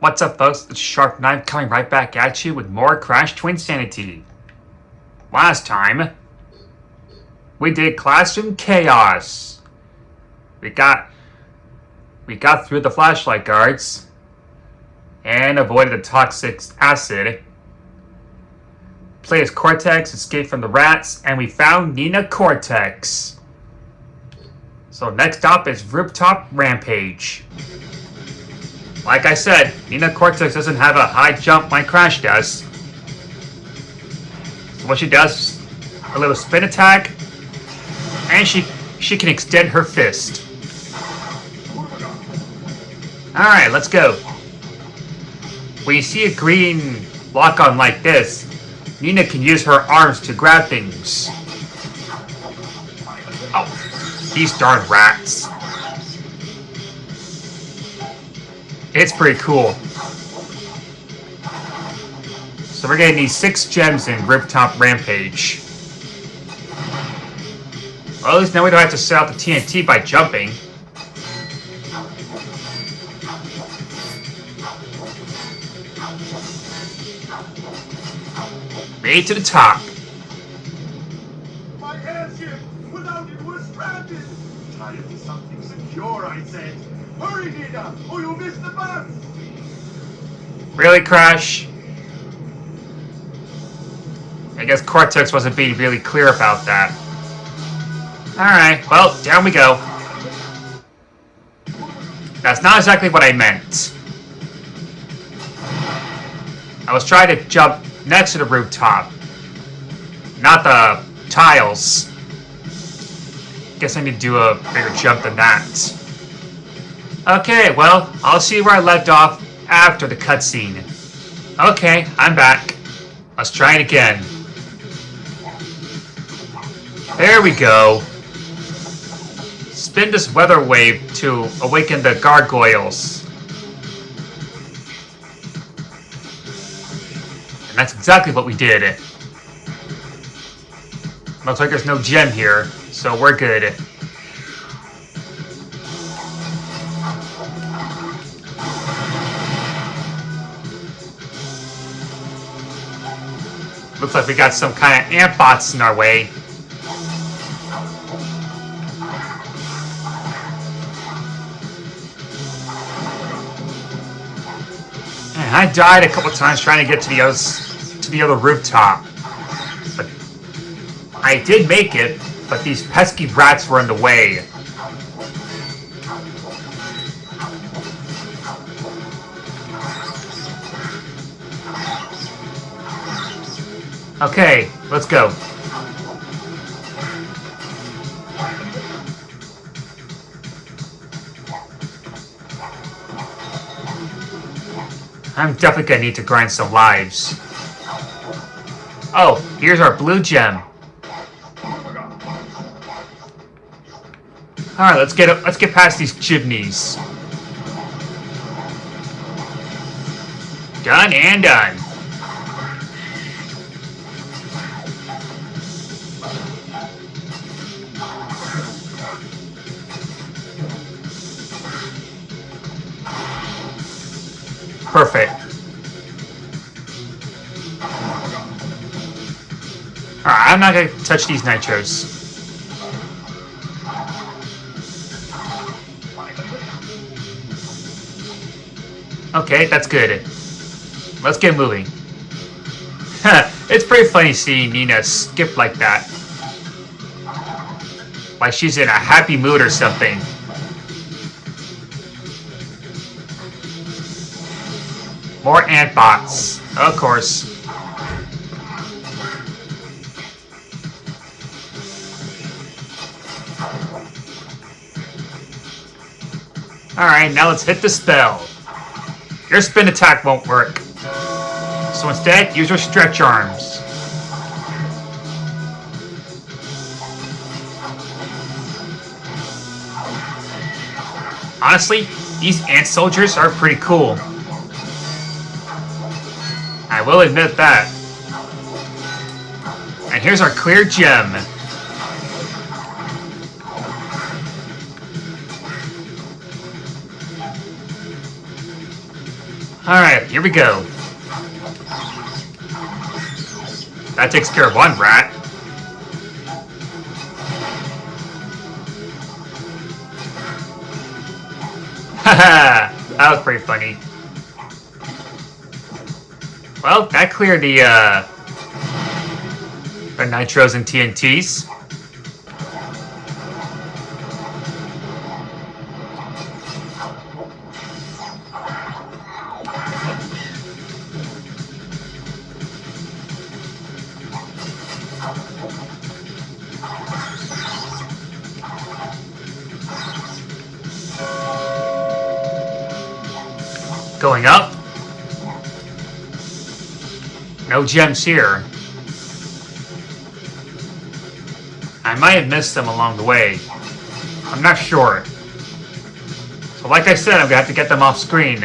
What's up, folks? It's Sharp Knife coming right back at you with more Crash Twinsanity. Last time, we did Classroom Chaos. We got through the flashlight guards and avoided the toxic acid. Played as Cortex, escaped from the rats, and we found Nina Cortex. So next up is Rooftop Rampage. Like I said, Nina Cortex doesn't have a high jump like Crash does. So what she does is a little spin attack, and she can extend her fist. Alright, let's go. When you see a green lock-on like this, Nina can use her arms to grab things. Oh, these darn rats. It's pretty cool. So we're gonna need 6 gems in Rooftop Rampage. Well, at least now we don't have to set out the TNT by jumping. Made to the top. My airship! Without it, we're stranded! Tie it to something secure, I said. Hurry, Nina, or you'll miss the bus! Really, Crash? I guess Cortex wasn't being really clear about that. Alright, well, down we go. That's not exactly what I meant. I was trying to jump next to the rooftop, not the tiles. Guess I need to do a bigger jump than that. Okay, well, I'll see where I left off after the cutscene. Okay, I'm back. Let's try it again. There we go. Spin this weather wave to awaken the gargoyles. And that's exactly what we did. Looks like there's no gem here, so we're good. Looks like we got some kind of ant bots in our way. And I died a couple times trying to get to the other rooftop. But I did make it, but these pesky rats were in the way. Okay, let's go. I'm definitely gonna need to grind some lives. Oh, here's our blue gem. Alright, let's get past these chimneys. Done and done. Perfect. Alright, I'm not gonna touch these nitros. Okay, that's good. Let's get moving. It's pretty funny seeing Nina skip like that. Like she's in a happy mood or something. More ant bots, of course. Alright, now let's hit the spell. Your spin attack won't work. So instead, use your stretch arms. Honestly, these ant soldiers are pretty cool. I will admit that. And here's our clear gem. Alright, here we go. That takes care of one rat. Haha! That was pretty funny. Well, that cleared the nitros and TNTs. Going up. No gems here. I might have missed them along the way. I'm not sure. So like I said, I'm gonna have to get them off screen.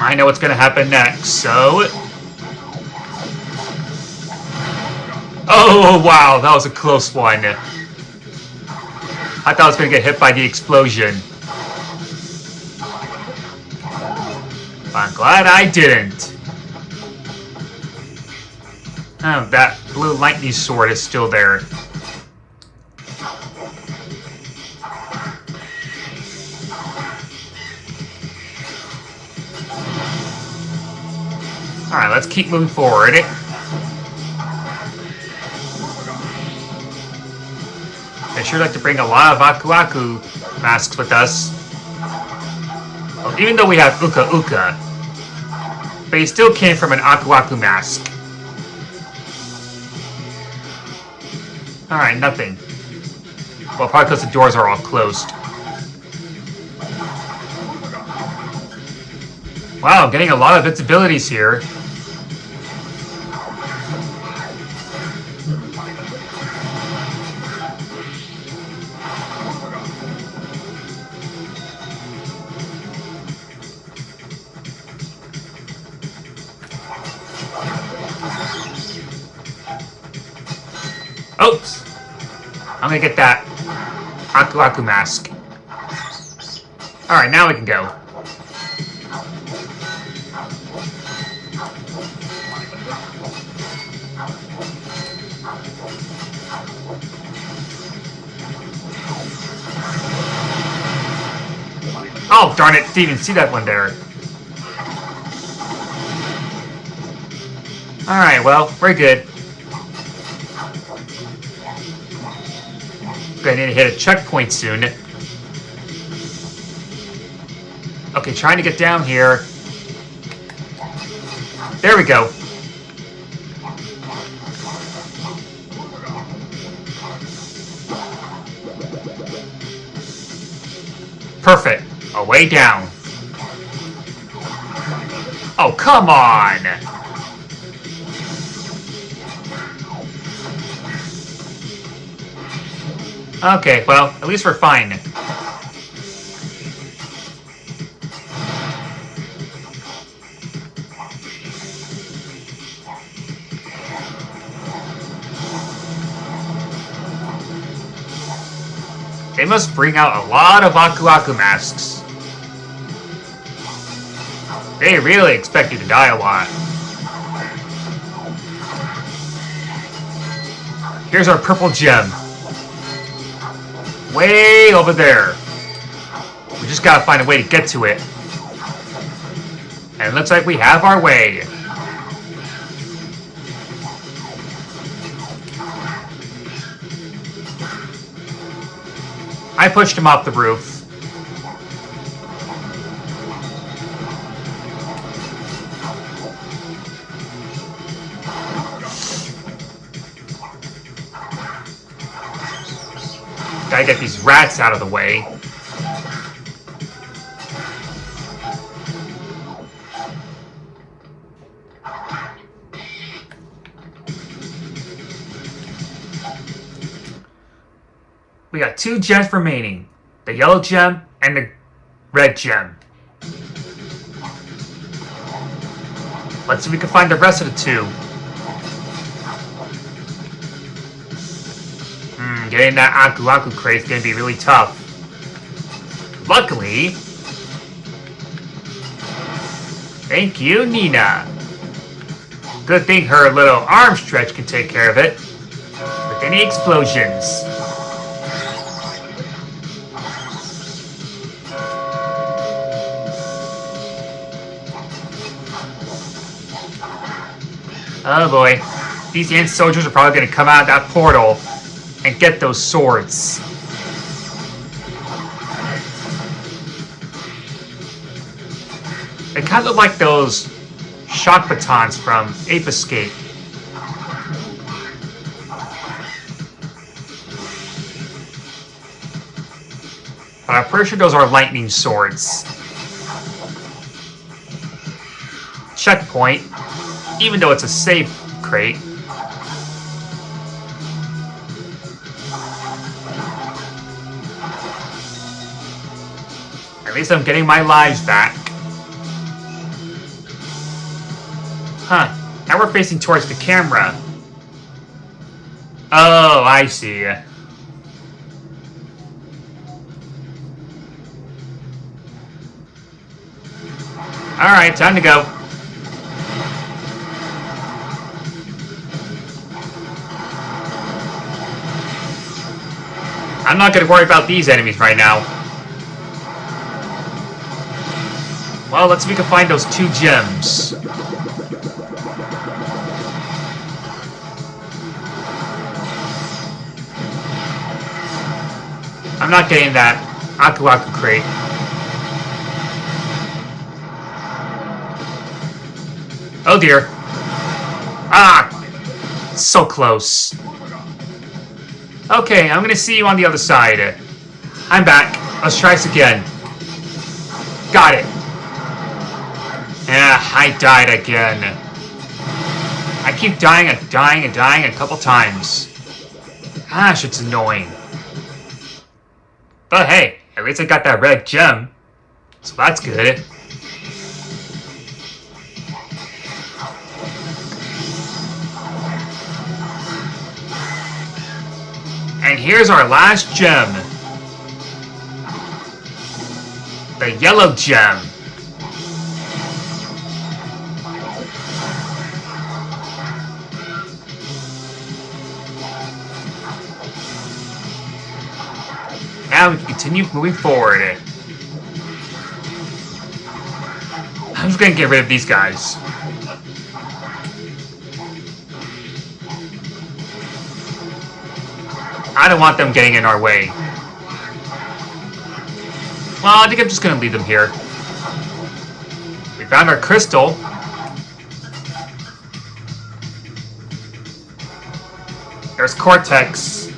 I know what's gonna happen next, so... Oh, wow, that was a close one. I thought I was going to get hit by the explosion. I'm glad I didn't. Oh, that blue lightning sword is still there. Alright, let's keep moving forward. I sure like to bring a lot of Aku Aku masks with us. Well, even though we have Uka Uka, but he still came from an Aku Aku mask. Alright, nothing. Well, probably because the doors are all closed. Wow, I'm getting a lot of its abilities here. Oops! I'm gonna get that Aku Aku mask. Alright, now we can go. Oh, darn it! Didn't even see that one there. Alright, well, we're good. Gonna need to hit a checkpoint soon. Okay, trying to get down here. There we go. Perfect. A way down. Oh, come on! Okay, well, at least we're fine. They must bring out a lot of Aku Aku masks. They really expect you to die a lot. Here's our purple gem. Way over there. We just gotta find a way to get to it. And it looks like we have our way. I pushed him off the roof. Gotta get these rats out of the way. We got 2 gems remaining. The yellow gem and the red gem. Let's see if we can find the rest of the 2. Getting that Aku Aku crate is going to be really tough. Luckily, thank you, Nina. Good thing her little arm stretch can take care of it with any explosions. Oh boy, these Ant soldiers are probably going to come out of that portal and get those swords. They kind of look like those shock batons from Ape Escape. But I'm pretty sure those are lightning swords. Checkpoint, even though it's a safe crate. At least I'm getting my lives back. Huh, now we're facing towards the camera. Oh, I see. Alright, time to go. I'm not gonna worry about these enemies right now. Well, let's see if we can find those 2 gems. I'm not getting that Aku Aku crate. Oh dear. Ah! So close. Okay, I'm gonna see you on the other side. I'm back. Let's try this again. Got it. Yeah, I died again. I keep dying and dying and dying a couple times. Gosh, it's annoying. But hey, at least I got that red gem. So that's good. And here's our last gem. The yellow gem. Now we can continue moving forward. I'm just gonna get rid of these guys. I don't want them getting in our way. Well, I think I'm just gonna leave them here. We found our crystal. There's Cortex.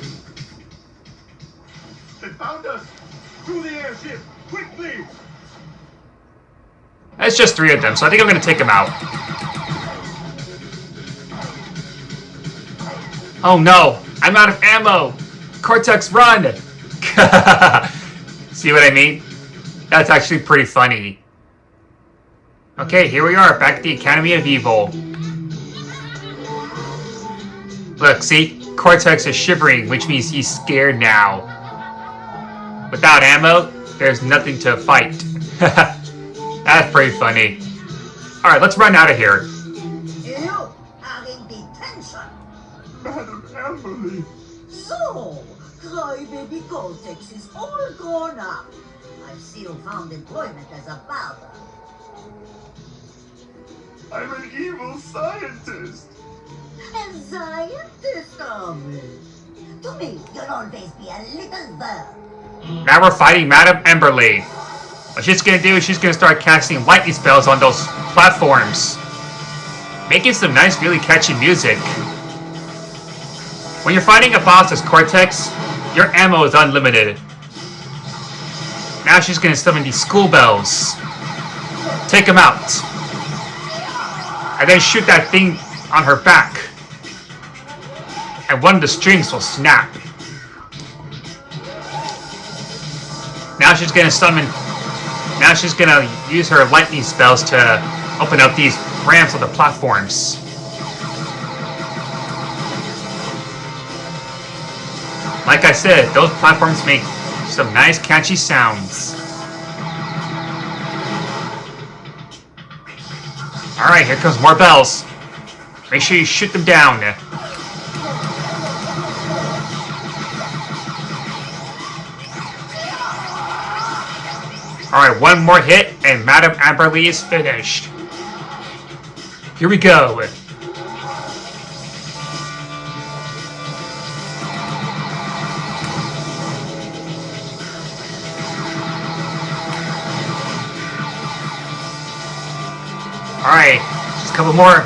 They found us! Through the airship! Quickly! It's just 3 of them, so I think I'm gonna take them out. Oh no! I'm out of ammo! Cortex, run! See what I mean? That's actually pretty funny. Okay, here we are, back at the Academy of Evil. Look, see? Cortex is shivering, which means he's scared now. Without ammo, there's nothing to fight. That's pretty funny. Alright, let's run out of here. You are in detention. Madam Amberly! So, crybaby Cortex is all gone up. I've still found employment as a barber. I'm an evil scientist! A scientist of it. To me, you'll always be a little bird. Now we're fighting Madame Emberly. What she's gonna do is she's gonna start casting lightning spells on those platforms, making some nice, really catchy music. When you're fighting a boss as Cortex, your ammo is unlimited. Now she's gonna summon these school bells. Take them out. And then shoot that thing on her back. And one of the strings will snap. Now she's gonna summon. Now she's gonna use her lightning spells to open up these ramps on the platforms. Like I said, those platforms make some nice catchy sounds. Alright, here comes more bells. Make sure you shoot them down. Alright, one more hit and Madame Amberly is finished. Here we go. Alright, just a couple more.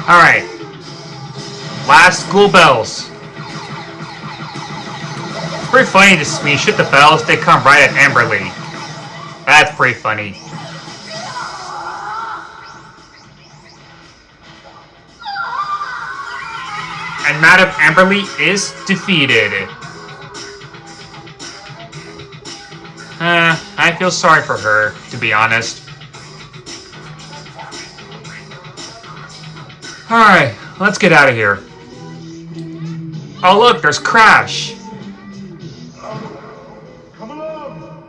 Alright. Last school bells. It's pretty funny to see me shoot the bells, they come right at Amberly. That's pretty funny. And Madame Amberly is defeated. I feel sorry for her, to be honest. Alright, let's get out of here. Oh look, there's Crash. Come along.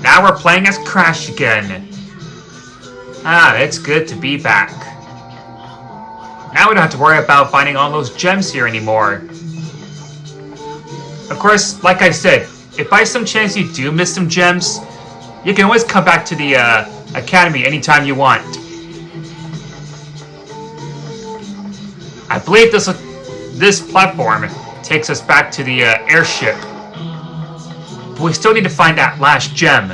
Now we're playing as Crash again. Ah, it's good to be back. Now we don't have to worry about finding all those gems here anymore. Of course, like I said, if by some chance you do miss some gems, you can always come back to the Academy anytime you want. I believe this platform takes us back to the airship. But we still need to find that last gem.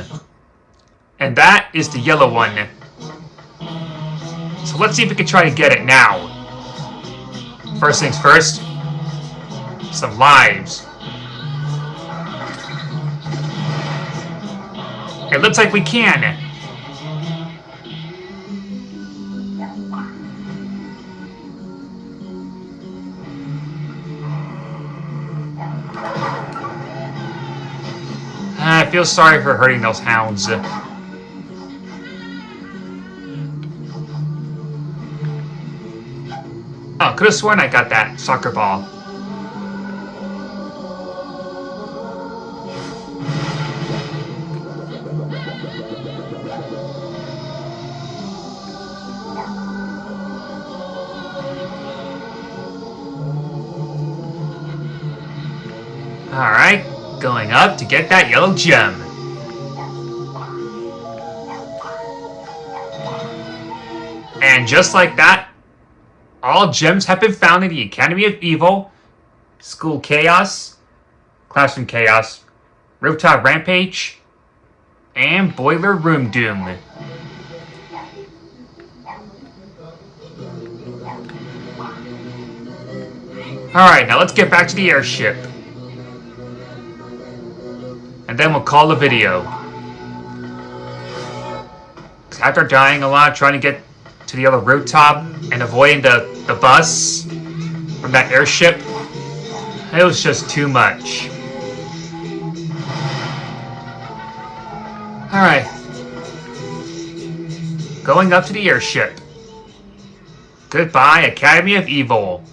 And that is the yellow one. So let's see if we can try to get it now. First things first, some lives. It looks like we can. I feel sorry for hurting those hounds. Oh, could have sworn I got that soccer ball. Alright, going up to get that yellow gem. And just like that, all gems have been found in the Academy of Evil, School Chaos, Classroom Chaos, Rooftop Rampage, and Boiler Room Doom. Alright, now let's get back to the airship. And then we'll call the video. 'Cause after dying a lot, trying to get to the other rooftop and avoiding the bus from that airship, it was just too much. Alright. Going up to the airship. Goodbye, Academy of Evil.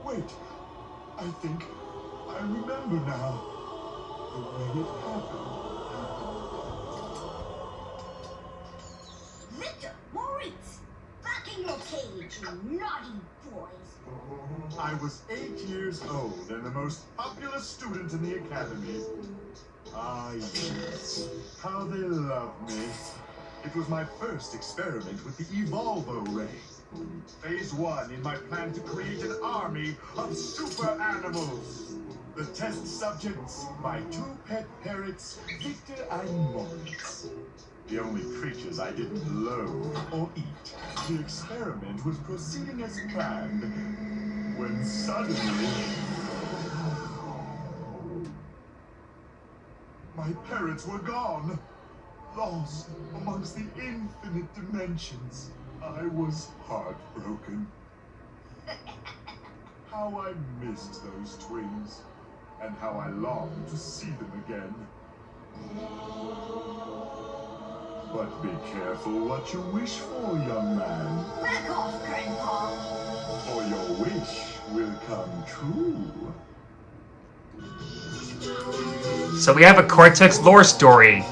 Wait, I think I remember now the way it happened. Victor, Maurice, back in your cage, you naughty boys. I was 8 years old and the most popular student in the academy. Ah, yes. How they loved me. It was my first experiment with the Evolvo ray. Phase 1 in my plan to create an army of super animals. The test subjects, my 2 pet parrots, Victor and Maurice. The only creatures I didn't load or eat. The experiment was proceeding as planned, when suddenly... My parents were gone, lost amongst the infinite dimensions. I was heartbroken. How I missed those twins, and how I longed to see them again. But be careful what you wish for, young man, Back off, Grandpa. for your wish will come true. So we have a Cortex lore story.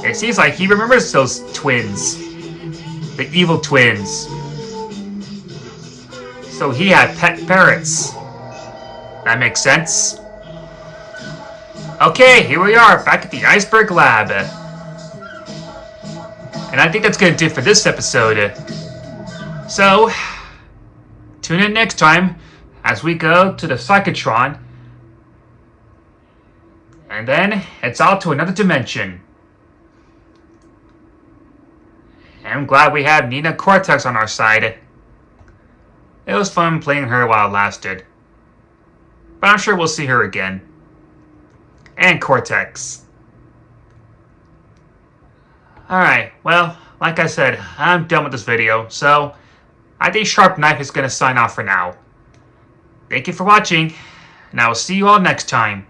It seems like he remembers those twins. The evil twins. So he had pet parrots. That makes sense. Okay, here we are, back at the Iceberg Lab. And I think that's going to do it for this episode. So, tune in next time as we go to the Psychotron. And then it's out to another dimension. And I'm glad we have Nina Cortex on our side. It was fun playing her while it lasted. But I'm sure we'll see her again. And Cortex. Alright, well, like I said, I'm done with this video, so I think Sharp Knife is going to sign off for now. Thank you for watching, and I will see you all next time.